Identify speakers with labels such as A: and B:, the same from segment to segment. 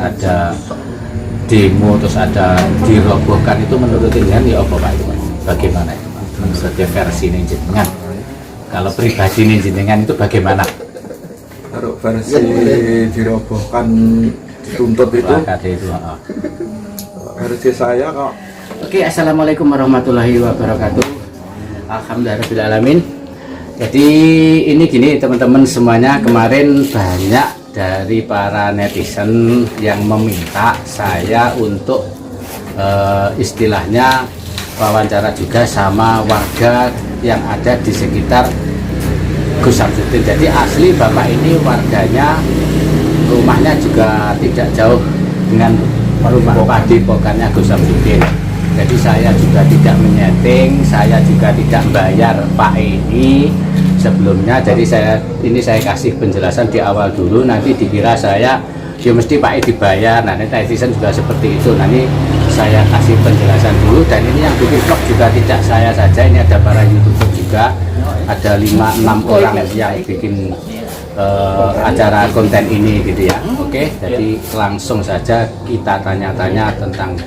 A: ada demo terus ada dirobohkan, itu menurut jenengan ya apa Pak itu Pak? Bagaimana itu Pak? Menurut versi jenengan, kalau pribadi jenengan itu bagaimana?
B: Kalau versi dirobohkan dituntut itu, versi saya kok.
A: Oke, assalamualaikum warahmatullahi wabarakatuh. Alhamdulillahirrahmanirrahim. Jadi ini gini teman-teman semuanya, kemarin banyak dari para netizen yang meminta saya untuk istilahnya wawancara juga sama warga yang ada di sekitar Gus Samsudin. Jadi asli Bapak ini warganya, rumahnya juga tidak jauh dengan rumah padepokannya Gus Samsudin. Jadi saya juga tidak menyeting, saya juga tidak bayar Pak ini sebelumnya. Jadi saya kasih penjelasan di awal dulu, nanti dikira saya ya mesti Pak dibayar. Nah, netizen juga seperti itu. Nanti saya kasih penjelasan dulu, dan ini yang bikin vlog juga tidak saya saja, ini ada para YouTuber juga, ada 5-6 orang yang bikin acara konten ini gitu ya. Oke, jadi langsung saja kita tanya-tanya tentang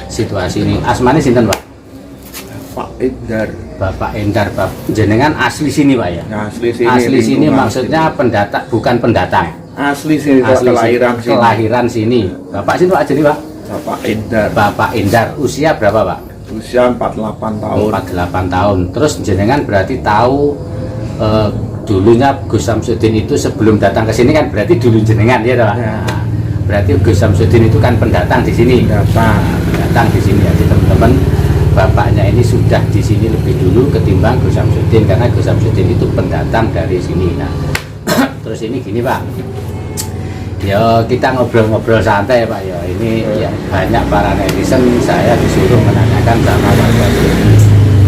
A: situasi ini. Asmane sinten Pak?
B: Pak Endar.
A: Bapak Endar, Pak. Jenengan asli sini Pak ya?
B: Asli sini.
A: Asli sini maksudnya pendatang, bukan pendatang.
B: Asli sini,
A: Asli
B: kelahiran sini.
A: Kelahiran sini. Bapak sini Pak jadi Pak?
B: Bapak Endar.
A: Bapak Endar. Usia berapa Pak?
B: Usia 48 tahun.
A: 48 tahun. Terus jenengan berarti tahu dulunya Gus Samsudin itu sebelum datang ke sini kan berarti dulu jenengan ya Pak?
B: Ya.
A: Nah, berarti Gus Samsudin itu kan pendatang di sini. Pendatang di sini. Jadi teman-teman, bapaknya ini sudah di sini lebih dulu ketimbang Gus Samsudin, karena Gus Samsudin itu pendatang dari sini. Nah, terus ini gini Pak, ya kita ngobrol-ngobrol santai Pak ya. Ini ya banyak para netizen saya disuruh menanyakan sama warga sini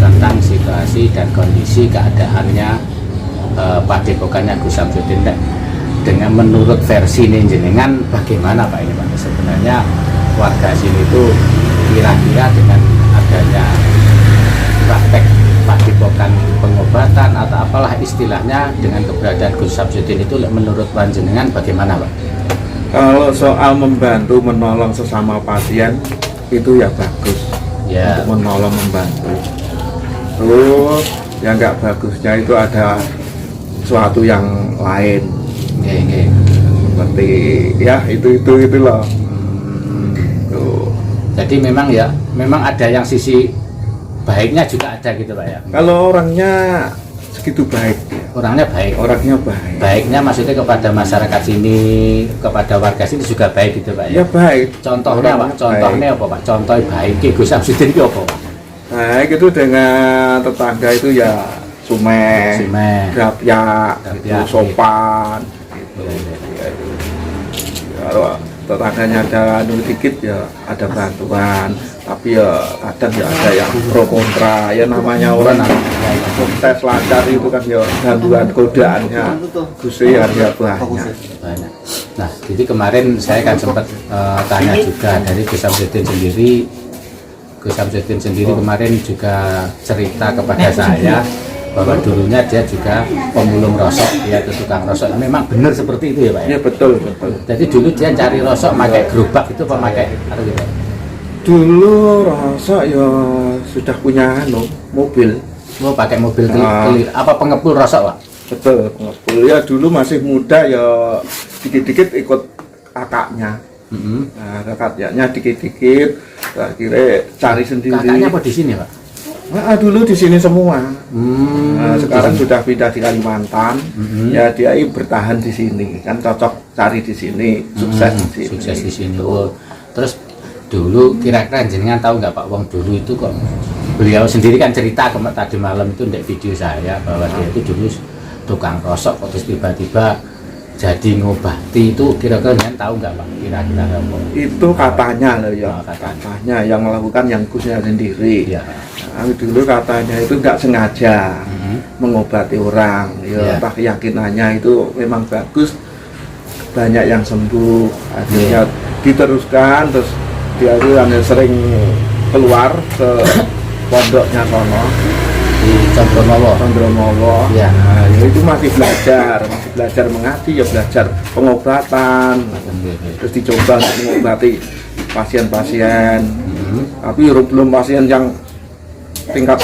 A: tentang situasi dan kondisi keadaannya padepokannya Gus Samsudin. Dengan menurut versi jenengan bagaimana Pak ini Pak? Sebenarnya warga sini itu kira-kira dengan adanya praktek padepokan pengobatan atau apalah istilahnya dengan keberadaan Gus Samsudin itu menurut panjenengan bagaimana Pak?
B: Kalau soal membantu menolong sesama pasien itu ya bagus ya, untuk menolong membantu. Terus yang nggak bagusnya itu ada sesuatu yang lain. Seperti ya itu loh.
A: Jadi memang ya, memang ada yang sisi baiknya juga ada gitu Pak ya.
B: Kalau orangnya segitu baik,
A: orangnya baik. Baiknya maksudnya kepada masyarakat sini, kepada warga sini juga baik gitu Pak ya.
B: Ya baik.
A: Contohnya Pak, contohnya apa Pak? Contoh baik Gus Samsudin itu apa Pak? Baik
B: itu dengan tetangga itu ya sumeh, grapyak, gitu, sopan. Kalau tetangganya ada dikit ya ada bantuan, tapi ya kadang ya ada yang pro kontra, ya namanya orang tes lancar itu kan ya gangguan godaannya Gusti ya banyak.
A: Nah, jadi kemarin saya kan sempat tanya juga dari Gus Samsudin sendiri kemarin juga cerita kepada saya bahwa dulunya dia juga pemulung rosok, dia itu tukang rosok. Memang benar seperti itu ya Pak ya?
B: Iya betul.
A: Jadi dulu dia cari rosok pakai gerobak itu apa pakai apa gitu?
B: Dulu rosok ya sudah punya mobil.
A: Mau pakai mobil kelir, apa pengepul rosok Pak?
B: Betul, pengepul. Ya dulu masih muda ya dikit-dikit ikut kakaknya. Nah kakaknya dikit-dikit, akhirnya cari sendiri.
A: Kakaknya apa di sini Pak?
B: Nah, dulu di sini semua. Nah, sekarang sudah pindah di Kalimantan. Ya dia bertahan di sini, kan cocok cari di sini, sukses di sini.
A: Sukses di sini. Oh. Terus dulu kira-kira jenengan tahu nggak Pak, wong dulu itu kok beliau sendiri kan cerita tadi malam itu di video saya bahwa dia itu dulu tukang rosok, terus tiba-tiba jadi ngobati. Itu kira-kira jenengan tahu nggak Pak? Kira-kira apa?
B: Itu katanya loh ya. Katanya yang melakukan yang Gusnya sendiri.
A: Ya.
B: Dulu katanya itu nggak sengaja mengobati orang, ya entah keyakinannya itu memang bagus, banyak yang sembuh, akhirnya diteruskan, terus dia itu sering keluar ke pondoknya sono,
A: di Condromowo. Ya.
B: Nah, itu masih belajar mengaji ya, belajar pengobatan. Terus dicoba untuk mengobati pasien-pasien. Tapi belum pasien yang tingkat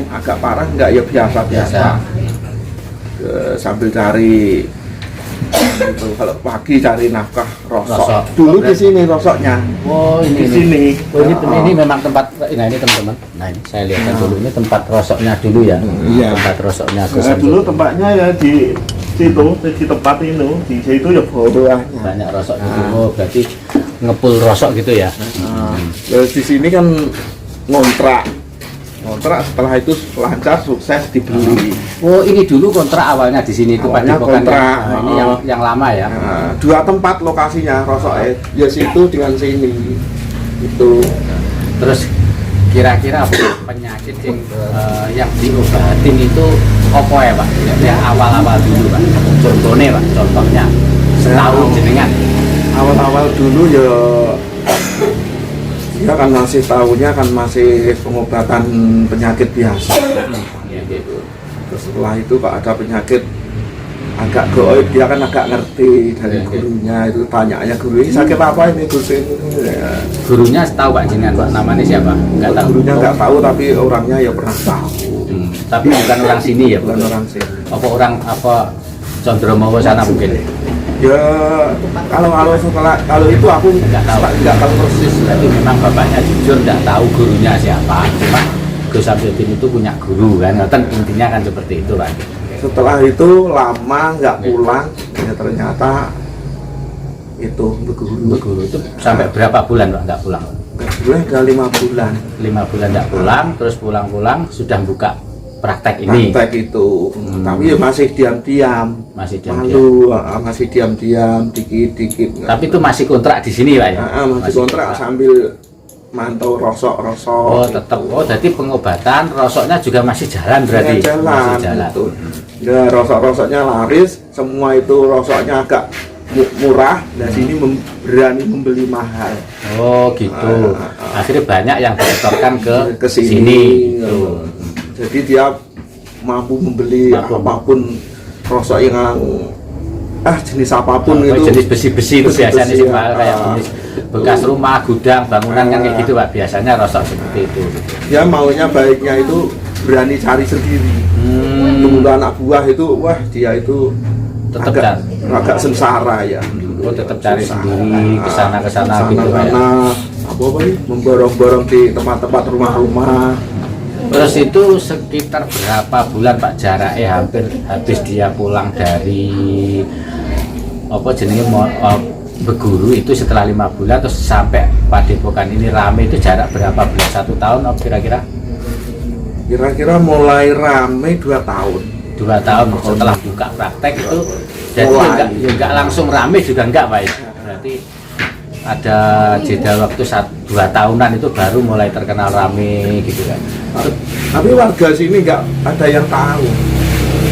B: agak parah enggak, ya biasa. Sambil cari itu, kalau pagi cari nafkah rosok. Dulu di sini rosoknya.
A: Oh, ini
B: di sini.
A: Oh, ini memang tempat. Nah, ini teman-teman. Nah, ini saya lihatkan dulu, ini tempat rosoknya dulu ya.
B: Iya.
A: Tempat rosoknya.
B: Dulu tempatnya ya di situ, di tempat ini, di situ ya
A: banyak rosok di sini. Oh, berarti ngepul rosok gitu ya.
B: Di sini kan ngontrak, setelah itu lancar, sukses, dibeli.
A: Oh, ini dulu kontrak awalnya di sini itu
B: Awalnya
A: Padepokan.
B: kontrak.
A: Nah, ini yang lama ya.
B: Dua tempat lokasinya rosoknya, ya situ dengan sini. Itu.
A: Terus kira-kira penyakit yang diobatin itu apa ya Pak? Yang awal-awal dulu Pak. Contohnya Pak, contohnya setahu jenengan.
B: Awal-awal dulu ya dia kan masih tahunya kan masih pengobatan penyakit biasa. Terus setelah itu Pak ada penyakit agak goib, dia kan agak ngerti dari gurunya, itu tanyanya guru ini sakit apa ini guru ini. Ya.
A: Gurunya tahu Pak jenengan Pak, namanya siapa? Enggak tahu.
B: Gurunya nggak tahu, tapi orangnya ya pernah tahu.
A: Tapi bukan orang sini ya,
B: bukan orang sini.
A: Apa Condromowo sana mungkin?
B: Ya kalau itu aku nggak tahu persis.
A: Tapi memang bapaknya jujur nggak tahu gurunya siapa. Cuma Gus Samsudin itu punya guru kan, intinya kan seperti itu Pak.
B: Setelah itu lama nggak pulang, ya ternyata itu berguru
A: itu sampai berapa bulan Pak nggak pulang?
B: Udah 5 bulan.
A: 5 bulan nggak pulang, terus pulang sudah buka praktek ini.
B: Praktek itu, tapi ya masih diam-diam. Masih diam-diam, dikit-dikit.
A: Tapi itu masih kontrak di sini Pak ya?
B: Masih kontrak sambil mantau rosok.
A: Oh tetap. Oh jadi pengobatan rosoknya juga masih jalan berarti?
B: Ya, masih jalan. Ya rosok-rosoknya laris, semua itu rosoknya agak murah. Dari sini berani membeli mahal.
A: Oh gitu. Akhirnya banyak yang disetorkan ke sini. Gitu.
B: Jadi dia mampu membeli apapun rosok yang jenis apapun itu.
A: Jenis besi-besi itu biasanya sih Pak, kayak jenis bekas rumah, gudang, bangunan kan kayak gitu Pak. Biasanya rosok seperti itu.
B: Ya maunya baiknya itu berani cari sendiri. Tunggu anak buah itu, wah dia itu
A: tetap
B: agak sengsara ya.
A: Oh tetap cari sendiri kesana gitu Pak.
B: Apa nih memborong-borong di tempat-tempat rumah-rumah.
A: Terus itu sekitar berapa bulan Pak jaraknya hampir habis dia pulang dari apa jenenge berguru itu setelah 5 bulan terus sampai Padepokan ini rame itu jarak berapa bulan? 1 tahun apa kira-kira?
B: Kira-kira mulai rame 2 tahun.
A: 2 tahun setelah buka praktek itu jadi enggak langsung rame juga enggak Pak ya? Berarti ada jeda waktu 2 tahunan itu baru mulai terkenal rame gitu kan.
B: Tapi warga sini nggak ada yang tahu.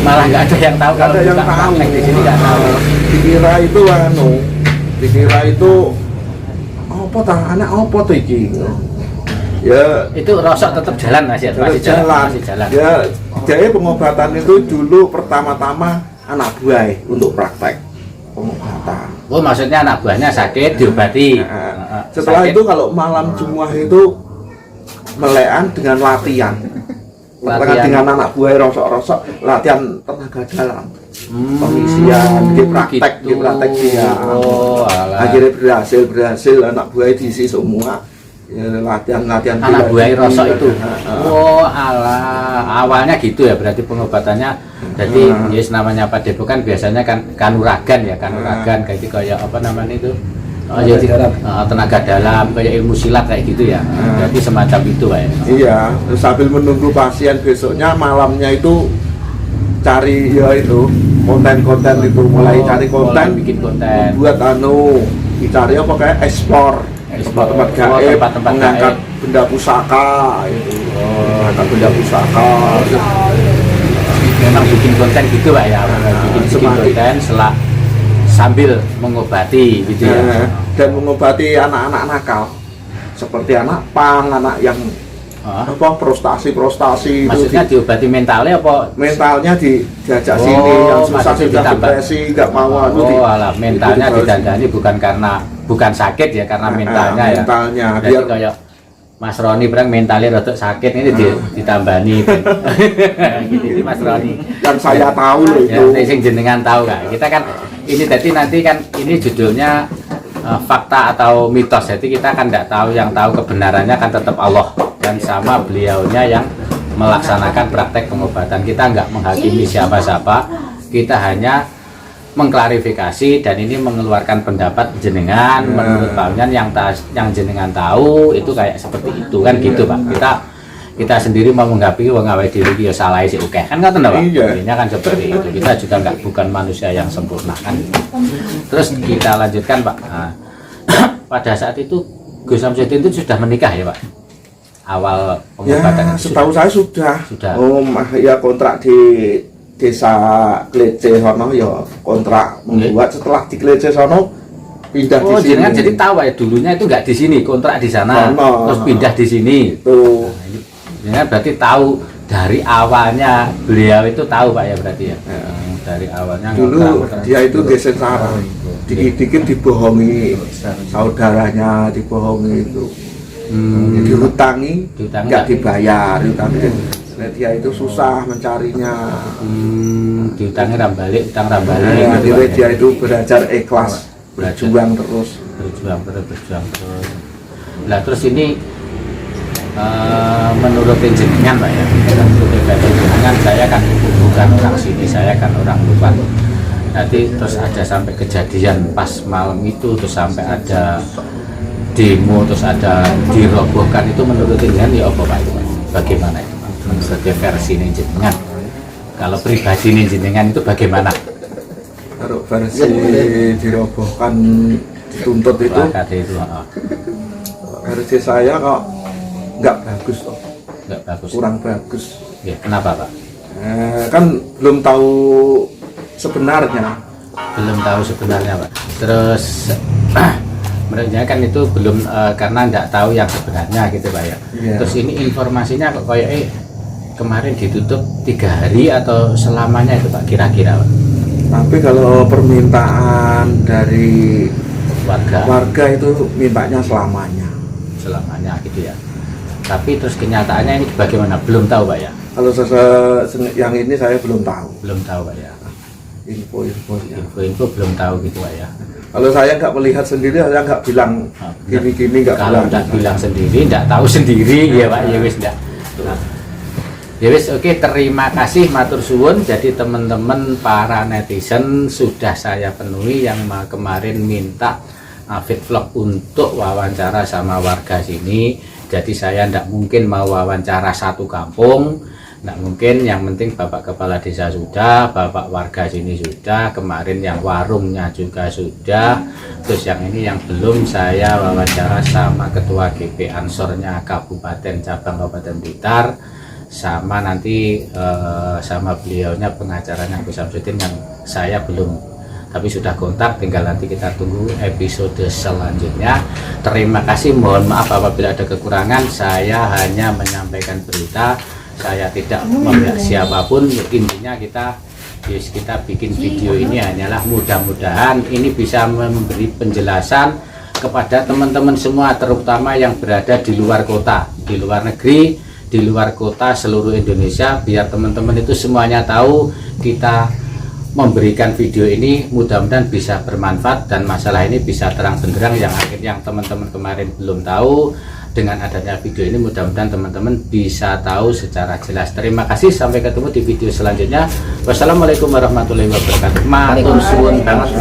A: Malah nggak ada yang tahu kalau
B: ada yang tahu
A: di sini nggak tahu.
B: Dikira itu apa anak apa tuh iki? Ya
A: itu rosok tetap jalan masih jalan.
B: Ya jadi pengobatan itu dulu pertama-tama anak buah untuk praktek pengobatan.
A: Oh maksudnya anak buahnya sakit diobati.
B: Setelah itu kalau malam Jumat itu melekan dengan latihan dengan anak buah rosok-rosok, latihan tenaga dalam, pengisian di praktek dia. Akhirnya berhasil anak buah diisi semua. Ya, latihan
A: anak buah rosok itu. Oh alah, awalnya gitu ya berarti pengobatannya. Jadi yes namanya Padepokan biasanya kan kanuragan kayak apa namanya itu? Oh jadi tenaga dalam kayak ilmu silat kayak gitu ya. Jadi semacam itu Pak ya.
B: Iya, sambil menunggu pasien besoknya malamnya itu cari ya itu konten-konten itu mulai cari konten,
A: bikin konten.
B: Buat dicari apa kayak explore tempat-tempat gaib, mengangkat benda pusaka itu. Mengangkat benda pusaka.
A: Memang bikin konten gitu Pak ya. Bikin konten sambil mengobati gitu ya.
B: Dan mengobati anak-anak nakal seperti anak pang, anak yang apa frustasi itu
A: maksudnya diobati mentalnya apa
B: mentalnya diajak sini yang susah sudah depresi nggak mau
A: alah, mentalnya didandani bukan sakit ya karena mentalnya ya
B: mentalnya
A: jadi kayak Mas Roni berang mentalnya rotok sakit ini ditambani gitu Mas Roni
B: dan saya tahu loh itu
A: ya, sing jenengan tahu kak kita kan ini jadi nanti kan ini judulnya fakta atau mitos jadi kita kan nggak tahu yang tahu kebenarannya kan tetap Allah dan sama beliaunya yang melaksanakan praktek pengobatan kita nggak menghakimi siapa-siapa kita hanya mengklarifikasi dan ini mengeluarkan pendapat jenengan menurut Pak yang jenengan tahu itu kayak seperti itu kan gitu Pak kita sendiri mau menggapi wong awake dhewe ya salah sih oke kan ngoten Pak intinya kan seperti itu kita juga bukan manusia yang sempurna kan terus kita lanjutkan Pak pada saat itu Gus Samsudin itu sudah menikah ya Pak awal pengobatan
B: ya, setahu saya sudah.
A: Oh,
B: ya kontrak di desa Klece sono ya kontrak membuat setelah di Klece sono pindah di sini.
A: Jenengan jadi tahu ya dulunya itu nggak di sini kontrak di sana terus pindah di sini.
B: Itu.
A: Jenengan berarti tahu dari awalnya beliau itu tahu Pak ya berarti ya. Dari awalnya
B: dulu dia itu geser sarang. Dikit-dikit dibohongi saudaranya dibohongi itu. Dihutangi nggak dibayar nah, dia itu susah mencarinya
A: diutangi rambalik utang rambalik
B: akhirnya dia itu belajar ikhlas berjuang terus
A: nah terus ini menurut jenengan Pak ya menurut jenengan saya kan bukan orang sini saya kan orang luar nanti terus ada sampai kejadian pas malam itu terus sampai ada demo terus ada dirobohkan itu menurut jenengan ya apa Pak itu bagaimana itu menurut versi jenengan kalau pribadi jenengan itu bagaimana
B: kalau versi dirobohkan dituntut itu versi saya kok nggak bagus toh
A: nggak bagus
B: kurang bagus
A: ya kenapa Pak
B: kan belum tahu sebenarnya
A: Pak terus menurutnya kan itu belum karena nggak tahu yang sebenarnya gitu Pak ya. Terus ini informasinya kok kayak kemarin ditutup 3 hari atau selamanya itu Pak kira-kira Pak?
B: Tapi kalau permintaan dari warga itu mintanya selamanya
A: gitu ya. Tapi terus kenyataannya ini bagaimana belum tahu Pak ya?
B: Kalau yang ini saya belum tahu
A: Pak ya. Info belum tahu gitu Pak ya.
B: Kalau saya nggak melihat sendiri, saya nggak bilang gini-gini nggak.
A: Kalau nggak bilang sendiri, nggak tahu sendiri ya Pak. Ya wis nggak. Ya wis oke, terima kasih matur suwun. Jadi teman-teman para netizen sudah saya penuhi yang kemarin minta Fit Vlog untuk wawancara sama warga sini. Jadi saya nggak mungkin mau wawancara satu kampung. Nggak mungkin, yang penting Bapak Kepala Desa sudah, Bapak warga sini sudah, kemarin yang warungnya juga sudah, terus yang ini yang belum saya wawancara sama Ketua GP Ansornya Kabupaten Cabang Kabupaten Blitar, sama nanti sama beliaunya pengacaranya Gus Samsudin yang saya belum, tapi sudah kontak, tinggal nanti kita tunggu episode selanjutnya. Terima kasih, mohon maaf apabila ada kekurangan, saya hanya menyampaikan berita. Saya tidak memihak siapapun, intinya kita bikin video ini hanyalah mudah-mudahan ini bisa memberi penjelasan kepada teman-teman semua, terutama yang berada di luar kota, di luar negeri, di luar kota seluruh Indonesia, biar teman-teman itu semuanya tahu kita memberikan video ini, mudah-mudahan bisa bermanfaat dan masalah ini bisa terang benderang yang teman-teman kemarin belum tahu. Dengan adanya video ini mudah-mudahan teman-teman bisa tahu secara jelas. Terima kasih, sampai ketemu di video selanjutnya. Wassalamualaikum warahmatullahi wabarakatuh. Matur suwun banget.